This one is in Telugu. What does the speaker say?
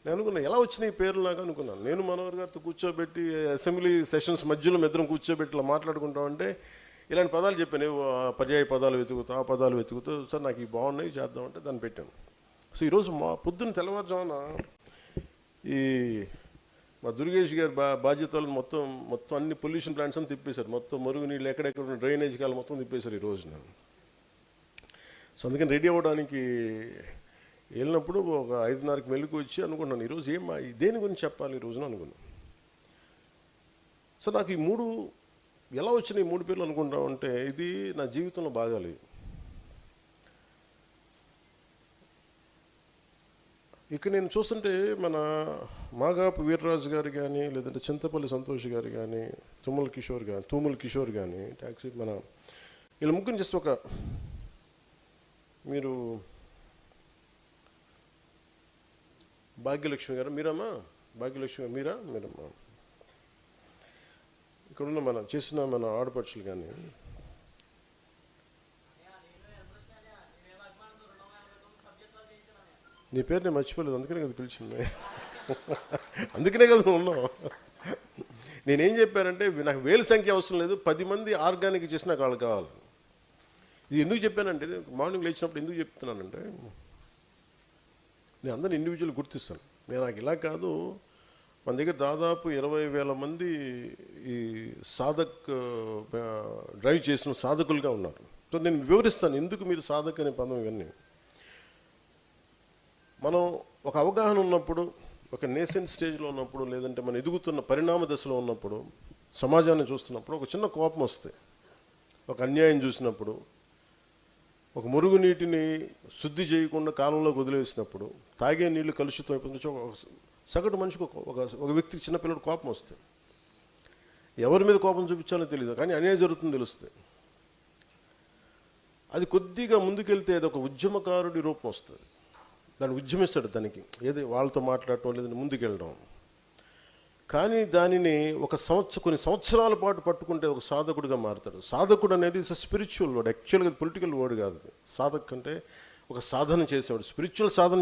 నేను అనుకున్నా ఎలా వచ్చినాయి ఈ పేర్లు నాకు అనుకున్నాను. నేను మనోహర్ గారితో కూర్చోబెట్టి అసెంబ్లీ సెషన్స్ మధ్యలో ఇద్దరం కూర్చోబెట్టి ఇలా మాట్లాడుకుంటామంటే ఇలాంటి పదాలు చెప్పాను, పర్యాయ పదాలు వెతుకుతూ ఆ పదాలు వెతుకుతూ సార్ నాకు ఇవి బాగున్నాయి చేద్దామంటే దాన్ని పెట్టాను. సో ఈరోజు మా పొద్దున్న తెల్లవారుజామున ఈ మా దుర్గేష్ గారి బాధ్యతలు మొత్తం అన్ని పొల్యూషన్ ప్లాంట్స్ అని తిప్పేశారు. మొత్తం మురుగునీళ్ళు ఎక్కడెక్కడ డ్రైనేజ్ కాలు మొత్తం తిప్పేశారు ఈరోజు. నేను సో అందుకని రెడీ అవ్వడానికి వెళ్ళినప్పుడు ఒక 5:30కి మెలుకు వచ్చి అనుకున్నాను ఈరోజు దేని గురించి చెప్పాలి ఈరోజున అనుకున్నాను. సో నాకు ఈ మూడు ఎలా వచ్చినాయి 3 పేర్లు అనుకుంటామంటే ఇది నా జీవితంలో బాగాలేదు. ఇక్కడ నేను చూస్తుంటే మన మాగాపు వీర్రాజు గారు కానీ, లేదంటే చింతపల్లి సంతోష్ గారు కానీ, తూముల్ కిషోర్ కానీ ట్యాక్సీ వీళ్ళ ముగ్గురు జస్ట్ ఒక మీరు భాగ్యలక్ష్మి గారు మీరమ్మా, భాగ్యలక్ష్మి గారు మీరమ్మా, ఇక్కడున్న చేసిన మన ఆడపడుచులు కానీ నీ పేరు నేను మర్చిపోలేదు, అందుకనే కదా పిలిచింది. అందుకనే కదా నువ్వు ఉన్నావు. నేనేం చెప్పానంటే నాకు వేలు సంఖ్య అవసరం లేదు, 10 మంది ఆర్గానిక్ చేసి నాకు వాళ్ళు కావాలి. ఇది ఎందుకు చెప్పానంటే మార్నింగ్ లేచినప్పుడు ఎందుకు చెప్తున్నానంటే నేను అందరిని ఇండివిజువల్ గుర్తిస్తాను. నాకు ఇలా కాదు, మన దగ్గర దాదాపు 20,000 మంది ఈ డ్రైవ్ చేసిన సాధకులుగా ఉన్నారు. సో నేను వివరిస్తాను ఎందుకు మీరు సాధక్ అనే పదం ఇవన్నీ. మనం ఒక అవగాహన ఉన్నప్పుడు, ఒక నేసెంట్ స్టేజ్లో ఉన్నప్పుడు, లేదంటే మనం ఎదుగుతున్న పరిణామ దశలో ఉన్నప్పుడు, సమాజాన్ని చూస్తున్నప్పుడు ఒక చిన్న కోపం వస్తే, ఒక అన్యాయం చూసినప్పుడు, ఒక మురుగునీటిని శుద్ధి చేయకుండా కాలంలోకి వదిలేసినప్పుడు, తాగే నీళ్లు కలుషితం అయిపోతుంది. సగటు మనిషికి ఒక వ్యక్తికి చిన్నపిల్లడు కోపం వస్తే ఎవరి మీద కోపం చూపించాలో తెలియదు, కానీ అన్యాయం జరుగుతుందని తెలుస్తుంది. అది కొద్దిగా ముందుకెళ్తే అది ఒక ఉద్యమకారుడి రూపం వస్తుంది. దాన్ని ఉద్యమిస్తాడు, దానికి ఏది వాళ్ళతో మాట్లాడటం లేదంటే ముందుకెళ్ళడం. కానీ దానిని కొన్ని సంవత్సరాల పాటు పట్టుకుంటే ఒక సాధకుడిగా మారుతాడు. సాధకుడు అనేది స్పిరిచువల్ వర్డ్, యాక్చువల్గా పొలిటికల్ వర్డ్ కాదు. సాధక్ అంటే ఒక సాధన చేసేవాడు, స్పిరిచువల్ సాధన